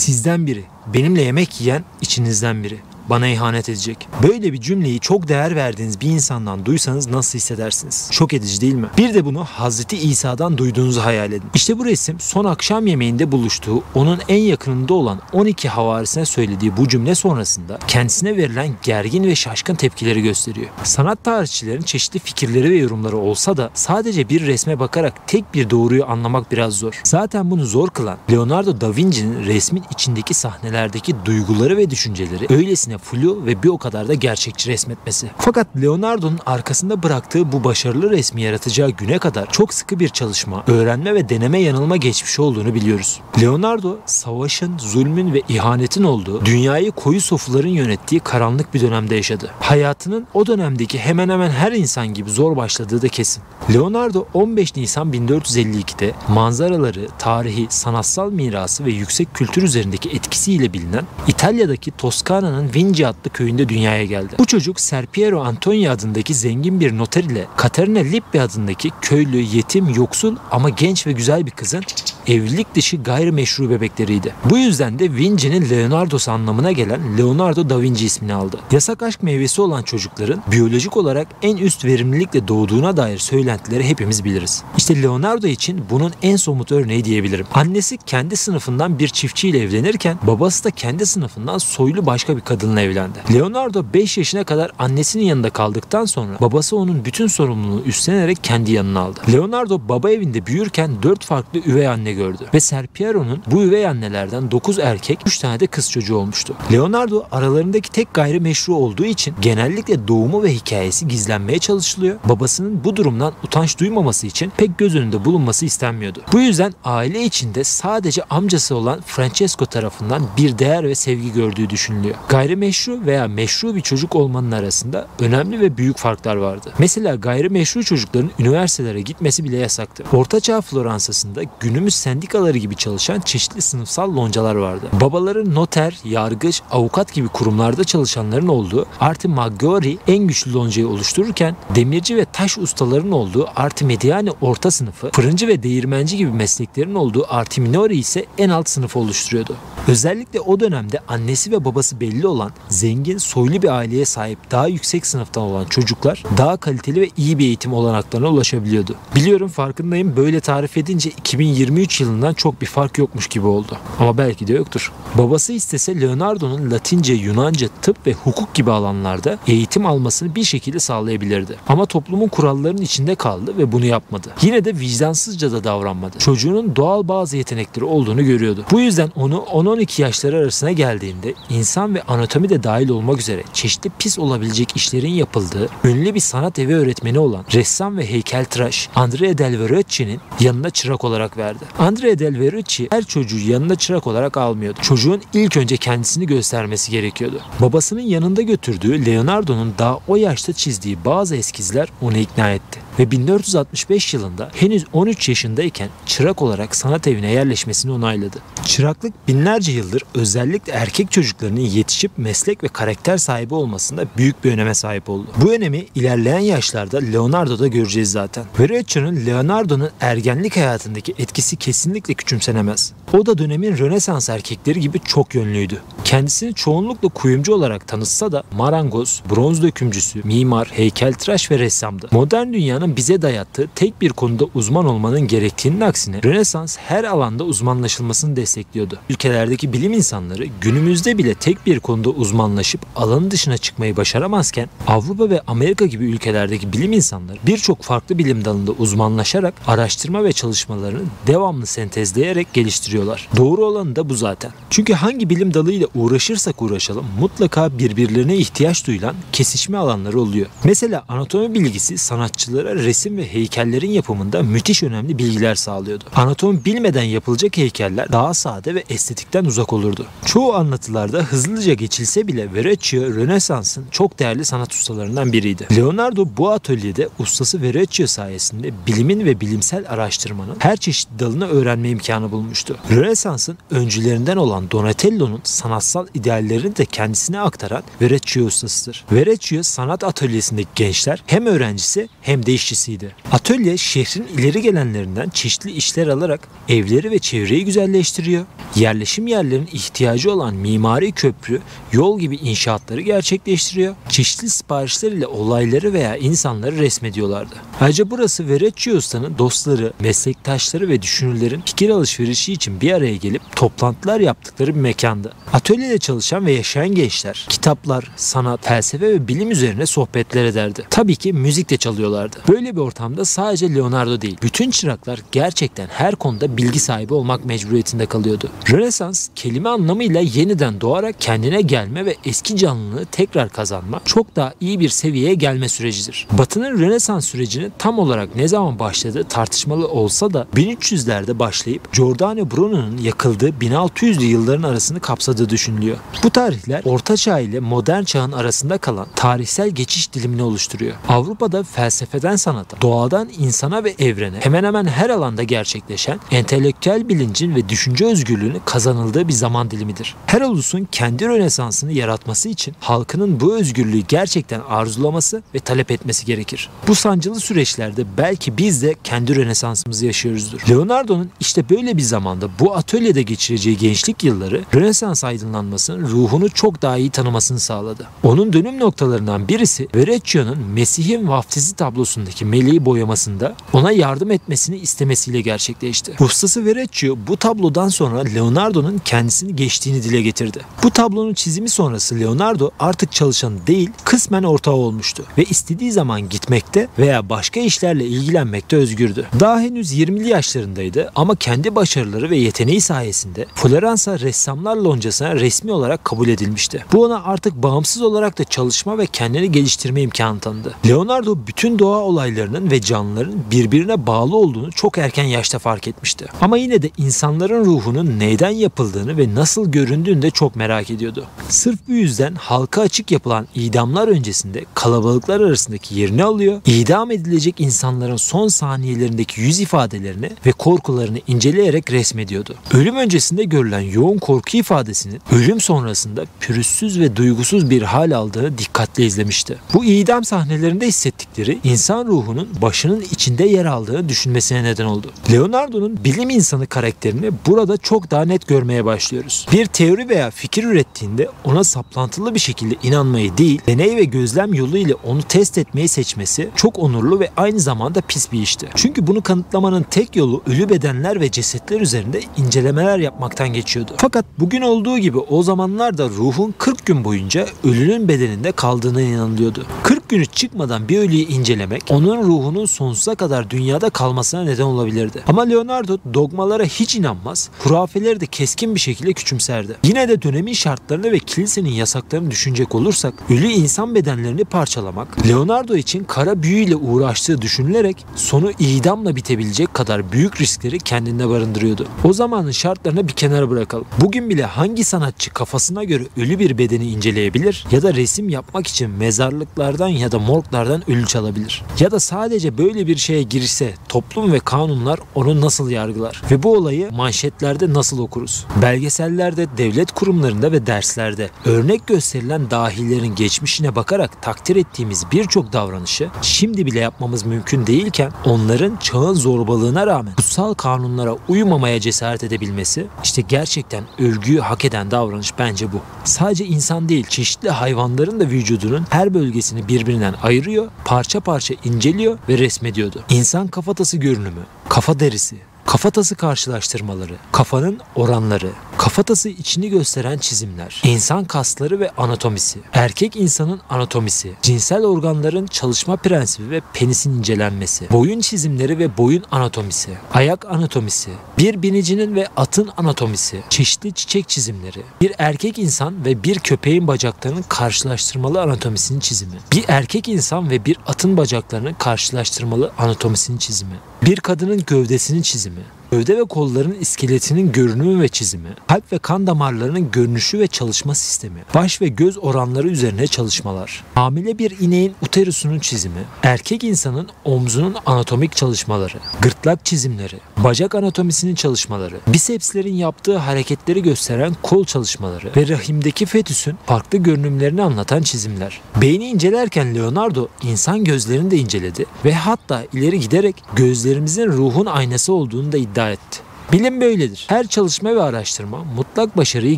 Sizden biri, benimle yemek yiyen içinizden biri bana ihanet edecek. Böyle bir cümleyi çok değer verdiğiniz bir insandan duysanız nasıl hissedersiniz? Şok edici değil mi? Bir de bunu Hazreti İsa'dan duyduğunuzu hayal edin. İşte bu resim son akşam yemeğinde buluştuğu, onun en yakınında olan 12 havarisine söylediği bu cümle sonrasında kendisine verilen gergin ve şaşkın tepkileri gösteriyor. Sanat tarihçilerin çeşitli fikirleri ve yorumları olsa da sadece bir resme bakarak tek bir doğruyu anlamak biraz zor. Zaten bunu zor kılan Leonardo da Vinci'nin resmin içindeki sahnelerdeki duyguları ve düşünceleri öylesine flu ve bir o kadar da gerçekçi resmetmesi. Fakat Leonardo'nun arkasında bıraktığı bu başarılı resmi yaratacağı güne kadar çok sıkı bir çalışma, öğrenme ve deneme yanılma geçmişi olduğunu biliyoruz. Leonardo, savaşın, zulmün ve ihanetin olduğu, dünyayı koyu sofuların yönettiği karanlık bir dönemde yaşadı. Hayatının o dönemdeki hemen hemen her insan gibi zor başladığı da kesin. Leonardo 15 Nisan 1452'de manzaraları, tarihi, sanatsal mirası ve yüksek kültür üzerindeki etkisiyle bilinen İtalya'daki Toskana'nın Vinci adlı köyünde dünyaya geldi. Bu çocuk Ser Piero Antonio adındaki zengin bir noter ile Caterina Lippi adındaki köylü, yetim, yoksul ama genç ve güzel bir kızın evlilik dışı gayrimeşru bebekleriydi. Bu yüzden de Vinci'nin Leonardo'su anlamına gelen Leonardo da Vinci ismini aldı. Yasak aşk meyvesi olan çocukların biyolojik olarak en üst verimlilikle doğduğuna dair söylentileri hepimiz biliriz. İşte Leonardo için bunun en somut örneği diyebilirim. Annesi kendi sınıfından bir çiftçiyle evlenirken babası da kendi sınıfından soylu başka bir kadınla evlendi. Leonardo 5 yaşına kadar annesinin yanında kaldıktan sonra babası onun bütün sorumluluğunu üstlenerek kendi yanına aldı. Leonardo baba evinde büyürken 4 farklı üvey anne gördü ve Ser Piero'nun bu üvey annelerden 9 erkek, 3 tane de kız çocuğu olmuştu. Leonardo aralarındaki tek gayrimeşru olduğu için genellikle doğumu ve hikayesi gizlenmeye çalışılıyor. Babasının bu durumdan utanç duymaması için pek göz önünde bulunması istenmiyordu. Bu yüzden aile içinde sadece amcası olan Francesco tarafından bir değer ve sevgi gördüğü düşünülüyor. Gayrimeşru veya meşru bir çocuk olmanın arasında önemli ve büyük farklar vardı. Mesela gayrimeşru çocukların üniversitelere gitmesi bile yasaktı. Ortaçağ Floransa'sında günümüz sendikaları gibi çalışan çeşitli sınıfsal loncalar vardı. Babaları noter, yargıç, avukat gibi kurumlarda çalışanların olduğu Arti Maggiore en güçlü loncayı oluştururken demirci ve taş ustalarının olduğu Arti Mediani orta sınıfı, fırıncı ve değirmenci gibi mesleklerin olduğu Arti Minore ise en alt sınıfı oluşturuyordu. Özellikle o dönemde annesi ve babası belli olan zengin, soylu bir aileye sahip daha yüksek sınıftan olan çocuklar daha kaliteli ve iyi bir eğitim olanaklarına ulaşabiliyordu. Biliyorum, farkındayım, böyle tarif edince 2023 yılından çok bir fark yokmuş gibi oldu. Ama belki de yoktur. Babası istese Leonardo'nun Latince, Yunanca, tıp ve hukuk gibi alanlarda eğitim almasını bir şekilde sağlayabilirdi. Ama toplumun kurallarının içinde kaldı ve bunu yapmadı. Yine de vicdansızca da davranmadı. Çocuğunun doğal bazı yetenekleri olduğunu görüyordu. Bu yüzden onu 10-12 yaşları arasına geldiğinde insan ve anatomi de dahil olmak üzere çeşitli pis olabilecek işlerin yapıldığı ünlü bir sanat evi öğretmeni olan ressam ve heykeltıraş Andrea del Verrocchi'nin yanına çırak olarak verdi. Andrea del Verrocchi her çocuğu yanına çırak olarak almıyordu. Çocuğun ilk önce kendisini göstermesi gerekiyordu. Babasının yanında götürdüğü Leonardo'nun daha o yaşta çizdiği bazı eskizler onu ikna etti. Ve 1465 yılında henüz 13 yaşındayken çırak olarak sanat evine yerleşmesini onayladı. Çıraklık binlerce yıldır özellikle erkek çocuklarının yetişip meslek ve karakter sahibi olmasında büyük bir öneme sahip oldu. Bu önemi ilerleyen yaşlarda Leonardo'da göreceğiz zaten. Verrocchio'nun Leonardo'nun ergenlik hayatındaki etkisi kesinlikle küçümsenemez. O da dönemin Rönesans erkekleri gibi çok yönlüydü. Kendisini çoğunlukla kuyumcu olarak tanıtsa da marangoz, bronz dökümcüsü, mimar, heykeltıraş ve ressamdı. Modern dünyanın bize dayattığı tek bir konuda uzman olmanın gerektiğinin aksine Rönesans her alanda uzmanlaşılmasını destekliyordu. Ülkelerdeki bilim insanları günümüzde bile tek bir konuda uzmanlaşıp alanın dışına çıkmayı başaramazken Avrupa ve Amerika gibi ülkelerdeki bilim insanları birçok farklı bilim dalında uzmanlaşarak araştırma ve çalışmalarını devamlı sentezleyerek geliştiriyorlar. Doğru olanı da bu zaten. Çünkü hangi bilim dalıyla uğraşırsak uğraşalım mutlaka birbirlerine ihtiyaç duyulan kesişme alanları oluyor. Mesela anatomi bilgisi sanatçılara resim ve heykellerin yapımında müthiş önemli bilgiler sağlıyordu. Anatomi bilmeden yapılacak heykeller daha sade ve estetikten uzak olurdu. Çoğu anlatılarda hızlıca geçilse bile Verrocchio Rönesans'ın çok değerli sanat ustalarından biriydi. Leonardo bu atölyede ustası Verrocchio sayesinde bilimin ve bilimsel araştırmanın her çeşit dalını öğrenme imkanı bulmuştu. Rönesans'ın öncülerinden olan Donatello'nun sanatsal ideallerini de kendisine aktaran Verrocchio ustasıdır. Verrocchio sanat atölyesindeki gençler hem öğrencisi hem de işçisiydi. Atölye şehrin ileri gelenlerinden çeşitli işler alarak evleri ve çevreyi güzelleştiriyor. Yerleşim yerlerinin ihtiyacı olan mimari köprü, yol gibi inşaatları gerçekleştiriyor. Çeşitli siparişler ile olayları veya insanları resmediyorlardı. Ayrıca burası Verrocchio Usta'nın dostları, meslektaşları ve düşünürlerin fikir alışverişi için bir araya gelip toplantılar yaptıkları bir mekandı. Atölyede çalışan ve yaşayan gençler kitaplar, sanat, felsefe ve bilim üzerine sohbetler ederdi. Tabii ki müzik de çalıyorlardı. Böyle bir ortamda sadece Leonardo değil, bütün çıraklar gerçekten her konuda bilgi sahibi olmak mecburiyetinde kalıyordu. Rönesans kelime anlamıyla yeniden doğarak kendine gelme ve eski canlılığı tekrar kazanma, çok daha iyi bir seviyeye gelme sürecidir. Batı'nın Rönesans sürecinin tam olarak ne zaman başladığı tartışmalı olsa da 1300'lerde başlayıp Giordano Bruno'nun yakıldığı 1600'lü yılların arasını kapsadığı düşünülüyor. Bu tarihler Orta Çağ ile Modern Çağ'ın arasında kalan tarihsel geçiş dilimini oluşturuyor. Avrupa'da felsefeden sanata, doğadan insana ve evrene hemen hemen her alanda gerçekleşen entelektüel bilincin ve düşünce özgürlüğünün kazanıldığı bir zaman dilimidir. Her ulusun kendi Rönesans'ını yaratması için halkının bu özgürlüğü gerçekten arzulaması ve talep etmesi gerekir. Bu sancılı süreçlerde belki biz de kendi Rönesansımızı yaşıyoruzdur. Leonardo'nun işte böyle bir zamanda bu atölyede geçireceği gençlik yılları Rönesans aydınlanmasının ruhunu çok daha iyi tanımasını sağladı. Onun dönüm noktalarından birisi Verrocchio'nun Mesih'in vaftizi tablosundaki meleği boyamasında ona yardım etmesini istemesiyle gerçekleşti. Ustası Verrocchio bu tablodan sonra Leonardo'nun kendisini geçtiğini dile getirdi. Bu tablonun çizimi sonrası Leonardo artık çalışan değil, kısmen ortağı olmuştu ve istediği zaman gitmekte veya başka işlerle ilgilenmekte özgürdü. Daha henüz 20'li yaşlarındaydı ama kendi başarıları ve yeteneği sayesinde Floransa Ressamlar Loncası'na resmi olarak kabul edilmişti. Bu ona artık bağımsız olarak da çalışma ve kendini geliştirme imkanı tanıdı. Leonardo bütün doğa olaylarının ve canlıların birbirine bağlı olduğunu çok erken yaşta fark etmişti. Ama yine de insanların ruhunun neyden yapıldığını ve nasıl göründüğünü de çok merak ediyordu. Sırf bu yüzden halka açık yapılan idamlar öncesinde kalabalıklar arasındaki yerini alıyor, idam edilecek insanların son saniyelerindeki yüz ifadelerini ve korkularını inceleyerek resmediyordu. Ölüm öncesinde görülen yoğun korku ifadesinin ölüm sonrasında pürüzsüz ve duygusuz bir hal aldığını dikkatle izlemişti. Bu idam sahnelerinde hissettikleri insan ruhunun başının içinde yer aldığını düşünmesine neden oldu. Leonardo'nun bilim insanı karakterini burada çok daha net görmeye başlıyoruz. Bir teori veya fikir ürettiğinde ona saplantılı bir şekilde inanmayı değil, deney ve gözlem yolu ile onu test etmeyi seçmesi çok onurlu ve aynı zamanda pis bir işti. Çünkü bunu kanıtlamanın tek yolu ölü bedenler ve cesetler üzerinde incelemeler yapmaktan geçiyordu. Fakat bugün olduğu gibi o zamanlarda ruhun 40 gün boyunca ölünün bedeninde kaldığına inanılıyordu. 40 günü çıkmadan bir ölüyü incelemek onun ruhunun sonsuza kadar dünyada kalmasına neden olabilirdi. Ama Leonardo dogmalara hiç inanmaz, hurafeleri de keskin bir şekilde küçümserdi. Yine de dönemin şartlarını ve kilisenin yasaklarını düşünecek olursak ölü insan bedenlerini parçalamak Leonardo için kara büyüyle uğraştığı düşünülerek sonu idamla bitebilecek kadar büyük riskleri kendinde barındırıyordu. O zamanın şartlarını bir kenara bırakalım. Bugün bile hangi sanatçı kafasına göre ölü bir bedeni inceleyebilir ya da resim yapmak için mezarlıklardan ya da morglardan ölü çalabilir? Ya da sadece böyle bir şeye girse toplum ve kanunlar onu nasıl yargılar? Ve bu olayı manşetlerde nasıl okuruz? Belgesellerde, devlet kurumlarında ve derslerde örnek gösterilen dahilerin geçmişine bakarak takdir ettiğimiz birçok davranışı şimdi bile yapmamız mümkün değilken onların çağın zorbalığına rağmen kutsal kanunlara uymamaya cesaret edebilmesi işte gerçekten övgüyü hak eden davranış bence bu. Sadece insan değil, çeşitli hayvanların da vücudunun her bölgesini birbirinden ayırıyor, parça parça inceliyor ve resmediyordu. İnsan kafatası görünümü, kafa derisi, kafatası karşılaştırmaları, kafanın oranları, kafatası içini gösteren çizimler, insan kasları ve anatomisi, erkek insanın anatomisi, cinsel organların çalışma prensibi ve penisin incelenmesi, boyun çizimleri ve boyun anatomisi, ayak anatomisi, bir binicinin ve atın anatomisi, çeşitli çiçek çizimleri, bir erkek insan ve bir köpeğin bacaklarının karşılaştırmalı anatomisinin çizimi, bir erkek insan ve bir atın bacaklarının karşılaştırmalı anatomisinin çizimi, bir kadının gövdesinin çizimi, gövde ve kolların iskeletinin görünümü ve çizimi, kalp ve kan damarlarının görünüşü ve çalışma sistemi, baş ve göz oranları üzerine çalışmalar, hamile bir ineğin uterusunun çizimi, erkek insanın omzunun anatomik çalışmaları, gırtlak çizimleri, bacak anatomisinin çalışmaları, bisepslerin yaptığı hareketleri gösteren kol çalışmaları ve rahimdeki fetüsün farklı görünümlerini anlatan çizimler. Beyni incelerken Leonardo insan gözlerini de inceledi ve hatta ileri giderek gözlerimizin ruhun aynası olduğunu da iddia etti. Bilim böyledir. Her çalışma ve araştırma mutlak başarıyı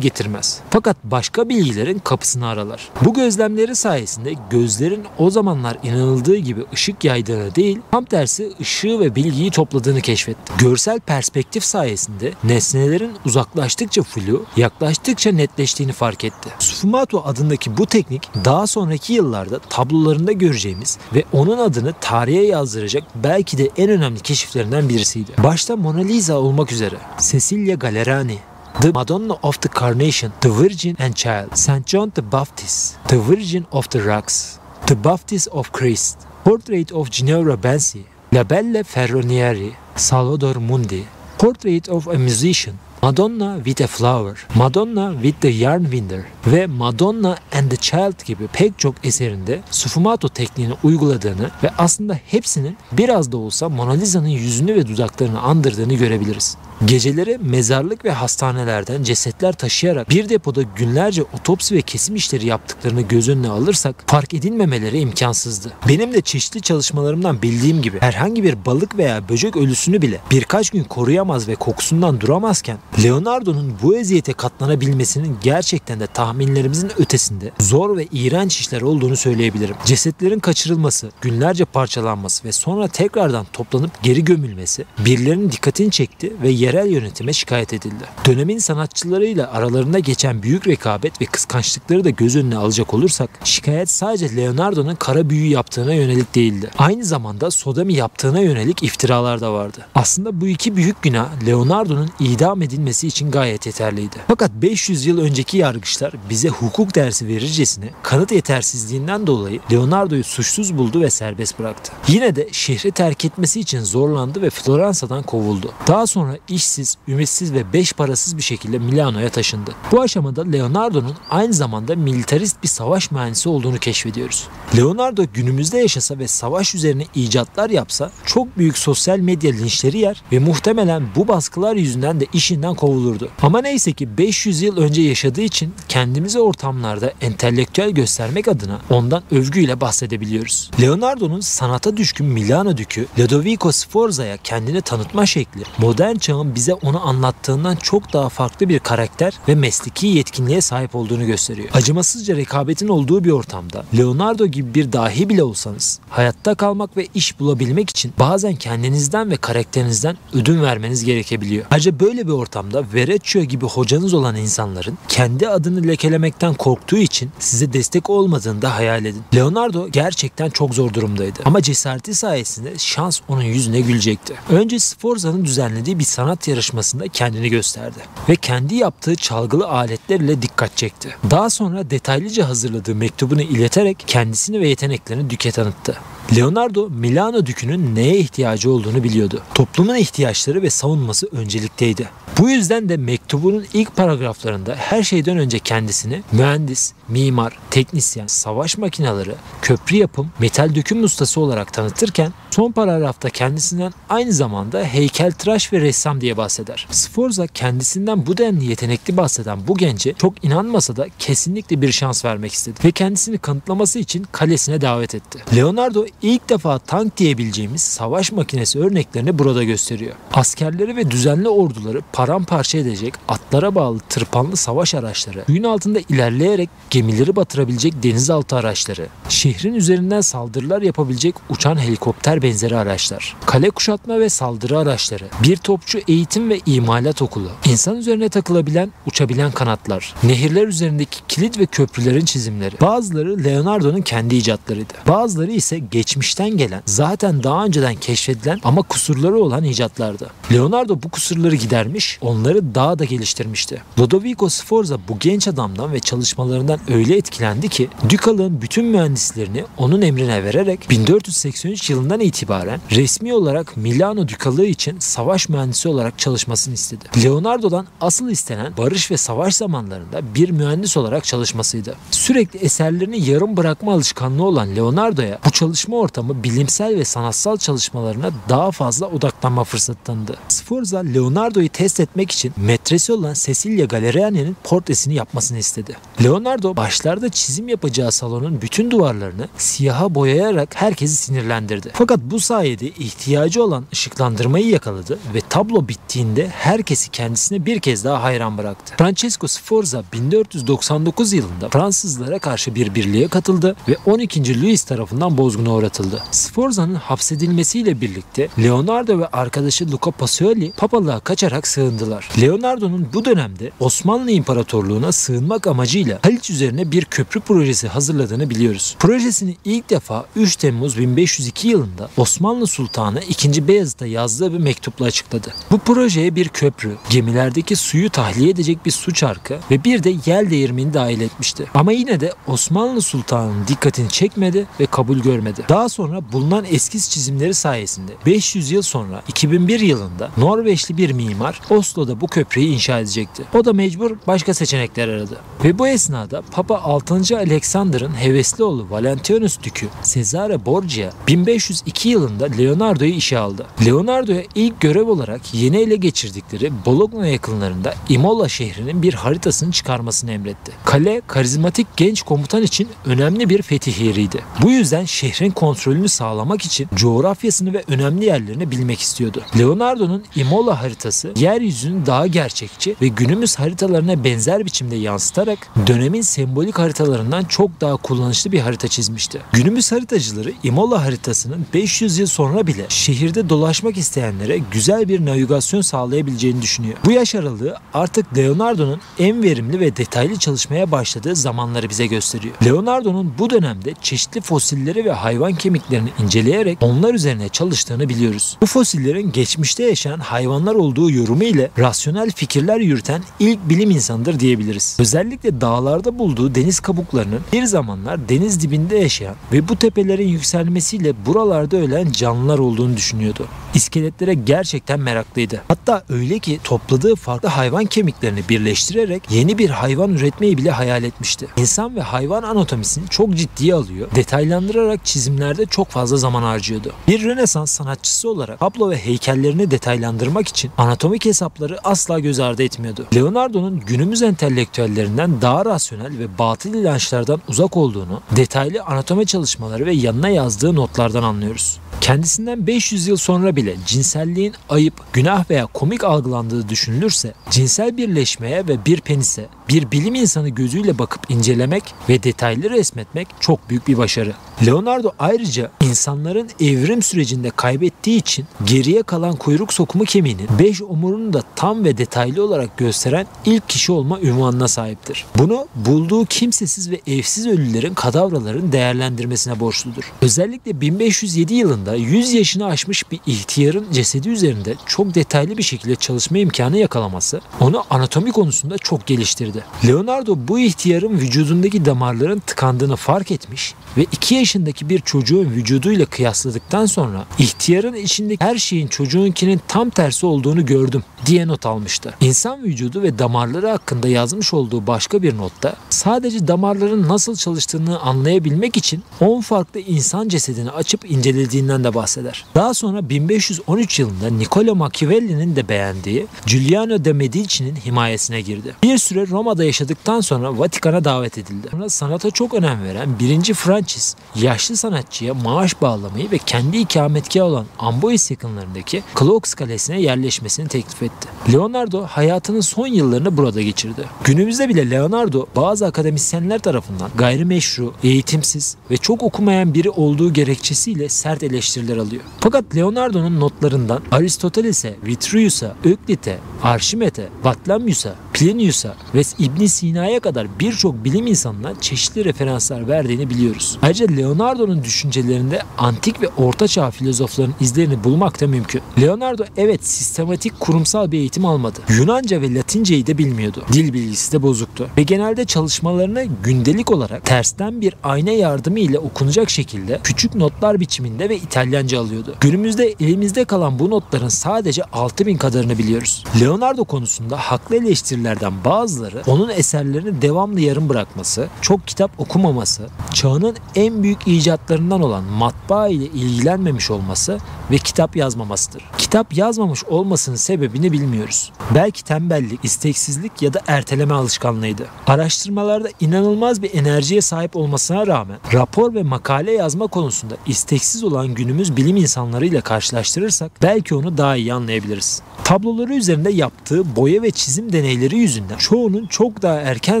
getirmez. Fakat başka bilgilerin kapısını aralar. Bu gözlemleri sayesinde gözlerin o zamanlar inanıldığı gibi ışık yaydığını değil, tam tersi ışığı ve bilgiyi topladığını keşfetti. Görsel perspektif sayesinde nesnelerin uzaklaştıkça flu, yaklaştıkça netleştiğini fark etti. Sfumato adındaki bu teknik daha sonraki yıllarda tablolarında göreceğimiz ve onun adını tarihe yazdıracak belki de en önemli keşiflerinden birisiydi. Başta Mona Lisa olmak üzere Cecilia Gallerani, The Madonna of the Carnation, The Virgin and Child, St. John the Baptist, The Virgin of the Rocks, The Baptist of Christ, Portrait of Ginevra Bansi, La Belle Ferronieri, Salvador Mundi, Portrait of a Musician, Madonna with a Flower, Madonna with the Yarn Winder ve Madonna and the Child gibi pek çok eserinde sfumato tekniğini uyguladığını ve aslında hepsinin biraz da olsa Mona Lisa'nın yüzünü ve dudaklarını andırdığını görebiliriz. Geceleri mezarlık ve hastanelerden cesetler taşıyarak bir depoda günlerce otopsi ve kesim işleri yaptıklarını göz önüne alırsak fark edilmemeleri imkansızdı. Benim de çeşitli çalışmalarımdan bildiğim gibi herhangi bir balık veya böcek ölüsünü bile birkaç gün koruyamaz ve kokusundan duramazken Leonardo'nun bu eziyete katlanabilmesinin gerçekten de tahminlerimizin ötesinde zor ve iğrenç işler olduğunu söyleyebilirim. Cesetlerin kaçırılması, günlerce parçalanması ve sonra tekrardan toplanıp geri gömülmesi birilerinin dikkatini çekti ve yerel yönetime şikayet edildi. Dönemin sanatçılarıyla aralarında geçen büyük rekabet ve kıskançlıkları da göz önüne alacak olursak şikayet sadece Leonardo'nun kara büyü yaptığına yönelik değildi. Aynı zamanda sodomi yaptığına yönelik iftiralar da vardı. Aslında bu iki büyük günah Leonardo'nun idam edilmesi için gayet yeterliydi. Fakat 500 yıl önceki yargıçlar bize hukuk dersi verircesine kanıt yetersizliğinden dolayı Leonardo'yu suçsuz buldu ve serbest bıraktı. Yine de şehri terk etmesi için zorlandı ve Floransa'dan kovuldu. Daha sonra işsiz, ümitsiz ve beş parasız bir şekilde Milano'ya taşındı. Bu aşamada Leonardo'nun aynı zamanda militarist bir savaş mühendisi olduğunu keşfediyoruz. Leonardo günümüzde yaşasa ve savaş üzerine icatlar yapsa çok büyük sosyal medya linçleri yer ve muhtemelen bu baskılar yüzünden de işinden kovulurdu. Ama neyse ki 500 yıl önce yaşadığı için kendimizi ortamlarda entelektüel göstermek adına ondan övgüyle bahsedebiliyoruz. Leonardo'nun sanata düşkün Milano dükü Lodovico Sforza'ya kendini tanıtma şekli modern çağın bize onu anlattığından çok daha farklı bir karakter ve mesleki yetkinliğe sahip olduğunu gösteriyor. Acımasızca rekabetin olduğu bir ortamda Leonardo gibi bir dahi bile olsanız hayatta kalmak ve iş bulabilmek için bazen kendinizden ve karakterinizden ödün vermeniz gerekebiliyor. Ayrıca böyle bir ortamda Verrocchio gibi hocanız olan insanların kendi adını lekelemekten korktuğu için size destek olmadığını da hayal edin. Leonardo gerçekten çok zor durumdaydı ama cesareti sayesinde şans onun yüzüne gülecekti. Önce Sforza'nın düzenlediği bir sanat yarışmasında kendini gösterdi ve kendi yaptığı çalgılı aletlerle dikkat çekti. Daha sonra detaylıca hazırladığı mektubunu ileterek kendisini ve yeteneklerini düke tanıttı. Leonardo, Milano dükünün neye ihtiyacı olduğunu biliyordu. Toplumun ihtiyaçları ve savunması öncelikteydi. Bu yüzden de mektubunun ilk paragraflarında her şeyden önce kendisini mühendis, mimar, teknisyen, savaş makineleri, köprü yapım, metal döküm ustası olarak tanıtırken son paragrafta kendisinden aynı zamanda heykeltıraş ve ressam diye bahseder. Sforza kendisinden bu denli yetenekli bahseden bu gence çok inanmasa da kesinlikle bir şans vermek istedi ve kendisini kanıtlaması için kalesine davet etti. Leonardo ilk defa tank diyebileceğimiz savaş makinesi örneklerini burada gösteriyor. Askerleri ve düzenli orduları paramparça edecek atlara bağlı tırpanlı savaş araçları, suyun altında ilerleyerek gemileri batırabilecek denizaltı araçları, şehrin üzerinden saldırılar yapabilecek uçan helikopter benzeri araçlar, kale kuşatma ve saldırı araçları, bir topçu eğitim ve imalat okulu, insan üzerine takılabilen, uçabilen kanatlar, nehirler üzerindeki kilit ve köprülerin çizimleri. Bazıları Leonardo'nun kendi icatlarıydı. Bazıları ise geçmişten gelen, zaten daha önceden keşfedilen ama kusurları olan icatlardı. Leonardo bu kusurları gidermiş, onları daha da geliştirmişti. Lodovico Sforza bu genç adamdan ve çalışmalarından öyle etkilendi ki dükalığın bütün mühendislerini onun emrine vererek 1483 yılından itibaren resmi olarak Milano dükalığı için savaş mühendisi olarak çalışmasını istedi. Leonardo'dan asıl istenen barış ve savaş zamanlarında bir mühendis olarak çalışmasıydı. Sürekli eserlerini yarım bırakma alışkanlığı olan Leonardo'ya bu çalışma ortamı bilimsel ve sanatsal çalışmalarına daha fazla odaklanma fırsatı tanıdı. Sforza, Leonardo'yu test etmek için metresi olan Cecilia Galeriani'nin portresini yapmasını istedi. Leonardo başlarda çizim yapacağı salonun bütün duvarlarını siyaha boyayarak herkesi sinirlendirdi. Fakat bu sayede ihtiyacı olan ışıklandırmayı yakaladı ve tablo bittiğinde herkesi kendisine bir kez daha hayran bıraktı. Francesco Sforza 1499 yılında Fransızlara karşı bir birliğe katıldı ve 12. Louis tarafından bozguna uğratıldı. Sforza'nın hapsedilmesiyle birlikte Leonardo ve arkadaşı Luca Pacioli papalığa kaçarak sığındılar. Leonardo'nun bu dönemde Osmanlı İmparatorluğu'na sığınmak amacıyla Haliç üzerine bir köprü projesi hazırladığını biliyoruz. Projesini ilk defa 3 Temmuz 1502 yılında Osmanlı Sultanı II. Beyazıt'a yazdığı bir mektupla açıkladı. Bu projeye bir köprü, gemilerdeki suyu tahliye edecek bir su çarkı ve bir de yel değirmeni dahil etmişti. Ama yine de Osmanlı Sultanı'nın dikkatini çekmedi ve kabul görmedi. Daha sonra bulunan eskiz çizimleri sayesinde 500 yıl sonra 2001 yılında Norveçli bir mimar Oslo'da bu köprüyü inşa edecekti. O da mecbur başka seçenekler aradı. Ve bu esnada Papa 6. Alexander'ın hevesli oğlu Valentinianus Dükü Cesare Borgia 1502 yılında Leonardo'yu işe aldı. Leonardo'ya ilk görev olarak yeni ele geçirdikleri Bologna yakınlarında Imola şehrinin bir haritasını çıkarmasını emretti. Kale, karizmatik genç komutan için önemli bir fetih yeriydi. Bu yüzden şehrin kontrolünü sağlamak için coğrafyasını ve önemli yerlerini bilmek istiyordu. Leonardo'nun Imola haritası yeryüzünü daha gerçekçi ve günümüz haritalarına benzer biçimde yansıtarak dönemin sembolik haritalarından çok daha kullanışlı bir harita çizmişti. Günümüz haritacıları Imola haritasının 500 yıl sonra bile şehirde dolaşmak isteyenlere güzel bir navigasyon sağlayabileceğini düşünüyor. Bu yaş aralığı artık Leonardo'nun en verimli ve detaylı çalışmaya başladığı zamanları bize gösteriyor. Leonardo'nun bu dönemde çeşitli fosilleri ve hayvan kemiklerini inceleyerek onlar üzerine çalıştığını biliyoruz. Bu fosillerin geçmişte yaşayan hayvanlar olduğu yorumu ile rasyonel fikirler yürüten ilk bilim insanıdır diyebiliriz. Özellikle dağlarda bulduğu deniz kabuklarının bir zamanlar deniz dibinde yaşayan ve bu tepelerin yükselmesiyle buralarda ölen canlılar olduğunu düşünüyordu. İskeletlere gerçekten meraklıydı. Hatta öyle ki topladığı farklı hayvan kemiklerini birleştirerek yeni bir hayvan üretmeyi bile hayal etmişti. İnsan ve hayvan anatomisini çok ciddiye alıyor, detaylandırarak çizimlerde çok fazla zaman harcıyordu. Bir Rönesans sanatçısı olarak tablo ve heykellerini detaylandırmak için anatomik hesapları asla göz ardı etmiyordu. Leonardo'nun günümüz entelektüellerinden daha rasyonel ve batıl inançlardan uzak olduğunu detaylı anatomi çalışmaları ve yanına yazdığı notlardan anlıyoruz. Kendisinden 500 yıl sonra bile cinselliğin ayıp, günah veya komik algılandığı düşünülürse, cinsel birleşmeye ve bir penise bir bilim insanı gözüyle bakıp incelemek ve detaylı resmetmek çok büyük bir başarı. Leonardo ayrıca insanların evrim sürecinde kaybettiği için geriye kalan kuyruk sokumu kemiğinin 5 omurunu da tam ve detaylı olarak gösteren ilk kişi olma unvanına sahiptir. Bunu bulduğu kimsesiz ve evsiz ölülerin kadavraların değerlendirmesine borçludur. Özellikle 1507 yılında 100 yaşını aşmış bir ihtiyarın cesedi üzerinde çok detaylı bir şekilde çalışma imkanı yakalaması onu anatomi konusunda çok geliştirdi. Leonardo bu ihtiyarın vücudundaki damarların tıkandığını fark etmiş ve 2 yaşındaki bir çocuğun vücuduyla kıyasladıktan sonra ihtiyarın içindeki her şeyin çocuğunkinin tam tersi olduğunu gördüm diye not almıştı. İnsan vücudu ve damarları hakkında yazmış olduğu başka bir notta sadece damarların nasıl çalıştığını anlayabilmek için 10 farklı insan cesedini açıp incelediğinden de bahseder. Daha sonra 1513 yılında Niccolo Machiavelli'nin de beğendiği Giuliano de Medici'nin himayesine girdi. Bir süre Roma'da yaşadıktan sonra Vatikan'a davet edildi. Sonra sanata çok önem veren 1. Francis, yaşlı sanatçıya maaş bağlamayı ve kendi ikametgahı olan Amboise yakınlarındaki Clox Kalesi'ne yerleşmesini teklif etti. Leonardo hayatının son yıllarını burada geçirdi. Günümüzde bile Leonardo bazı akademisyenler tarafından gayrimeşru, eğitimsiz ve çok okumayan biri olduğu gerekçesiyle sert eleştiriler alıyor. Fakat Leonardo'nun notlarından Aristoteles'e, Vitruvius'a, Öklit'e, Arşimet'e, Batlamyus'a, Plinius'a ve İbn Sina'ya kadar birçok bilim insanına çeşitli referanslar verdiğini biliyoruz. Ayrıca Leonardo'nun düşüncelerinde antik ve ortaçağ filozofların izlerini bulmak da mümkün. Leonardo evet sistematik kurumsal bir eğitim almadı. Yunanca ve Latinceyi de bilmiyordu. Dil bilgisi de bozuktu. Ve genelde çalışmalarını gündelik olarak tersten bir ayna yardımı ile okunacak şekilde küçük notlar biçiminde ve İtalyanca alıyordu. Günümüzde elimizde kalan bu notların sadece 6000 kadarını biliyoruz. Leonardo konusunda haklı eleştirilerden bazıları onun eserlerini devamlı yarım bırakması, çok kitap okumaması, çağının en büyük icatlarını kitaplarından olan matbaa ile ilgilenmemiş olması ve kitap yazmamasıdır. Kitap yazmamış olmasının sebebini bilmiyoruz. Belki tembellik, isteksizlik ya da erteleme alışkanlığıydı. Araştırmalarda inanılmaz bir enerjiye sahip olmasına rağmen rapor ve makale yazma konusunda isteksiz olan günümüz bilim insanlarıyla karşılaştırırsak belki onu daha iyi anlayabiliriz. Tabloları üzerinde yaptığı boya ve çizim deneyleri yüzünden çoğunun çok daha erken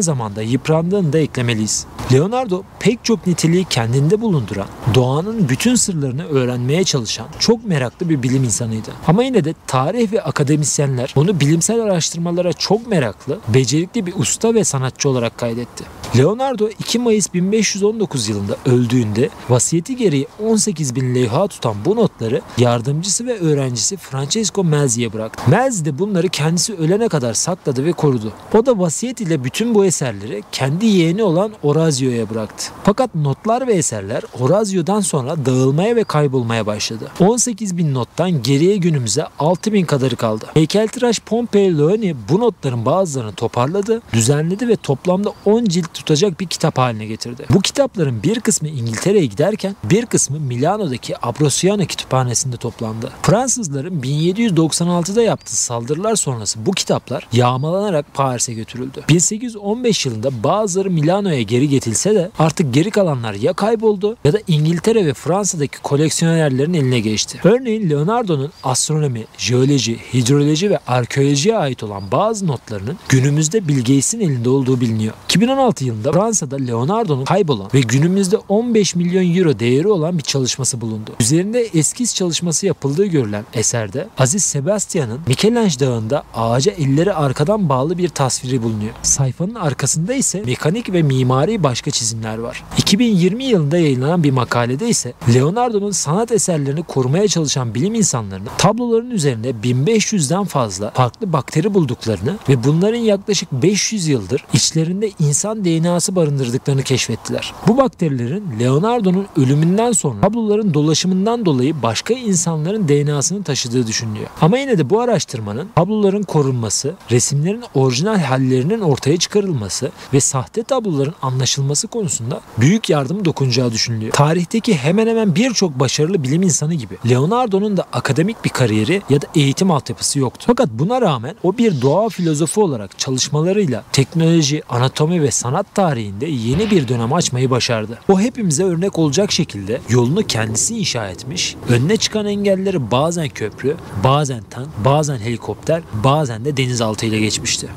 zamanda yıprandığını da eklemeliyiz. Leonardo pek çok niteliği kendinde bulunduran, doğanın bütün sırlarını öğrenmeye çalışan çok meraklı bir bilim insanıydı. Ama yine de tarih ve akademisyenler onu bilimsel araştırmalara çok meraklı, becerikli bir usta ve sanatçı olarak kaydetti. Leonardo 2 Mayıs 1519 yılında öldüğünde vasiyeti gereği 18.000 levha tutan bu notları yardımcısı ve öğrencisi Francesco Melzi'ye bıraktı. Melzi de bunları kendisi ölene kadar sakladı ve korudu. O da vasiyet ile bütün bu eserleri kendi yeğeni olan Orazio'ya bıraktı. Fakat notlar ve eserler Orazio'dan sonra dağılmaya ve kaybolmaya başladı. 18.000 nottan geriye günümüze 6.000 kadarı kaldı. Heykeltıraş Pompeo Leoni bu notların bazılarını toparladı, düzenledi ve toplamda 10 cilt tutacak bir kitap haline getirdi. Bu kitapların bir kısmı İngiltere'ye giderken bir kısmı Milano'daki Ambrosiano kütüphanesinde toplandı. Fransızların 1796'da yaptığı saldırılar sonrası bu kitaplar yağmalanarak Paris'e götürüldü. 1815 yılında bazıları Milano'ya geri getirilse de artık geri kalanlar ya kayboldu ya da İngiltere ve Fransa'daki koleksiyonerlerin eline geçti. Örneğin Leonardo'nun astronomi, jeoloji, hidroloji ve arkeolojiye ait olan bazı notlarının günümüzde Bill Gates'in elinde olduğu biliniyor. 2016 yılında Fransa'da Leonardo'nun kaybolan ve günümüzde 15 milyon euro değeri olan bir çalışması bulundu. Üzerinde eskiz çalışması yapıldığı görülen eserde Aziz Sebastian'ın Michelangelo Dağı'nda ağaca elleri arkadan bağlı bir tasviri bulunuyor. Sayfanın arkasında ise mekanik ve mimari başka çizimler var. 2020 yılında yayınlanan bir makalede ise Leonardo'nun sanat eserlerini korumaya çalışan bilim insanlarının tabloların üzerinde 1500'den fazla farklı bakteri bulduklarını ve bunların yaklaşık 500 yıldır içlerinde insan DNA'sı barındırdıklarını keşfettiler. Bu bakterilerin Leonardo'nun ölümünden sonra tabloların dolaşımından dolayı başka insanların DNA'sını taşıdığı düşünülüyor. Ama yine de bu araştırmanın tabloların korunması, resimlerin orijinal hallerinin ortaya çıkarılması ve sahte tabloların anlaşılması konusunda büyük yardım dokunacağı düşünülüyor. Tarihteki hemen hemen birçok başarılı bilim insanı gibi Leonardo'nun da akademik bir kariyeri ya da eğitim altyapısı yoktu. Fakat buna rağmen o bir doğa filozofu olarak çalışmalarıyla teknoloji, anatomi ve sanat tarihinde yeni bir dönem açmayı başardı. O hepimize örnek olacak şekilde yolunu kendisi inşa etmiş, önüne çıkan engelleri bazen köprü, bazen tank, bazen helikopter, bazen de denizaltı ile geçmişti.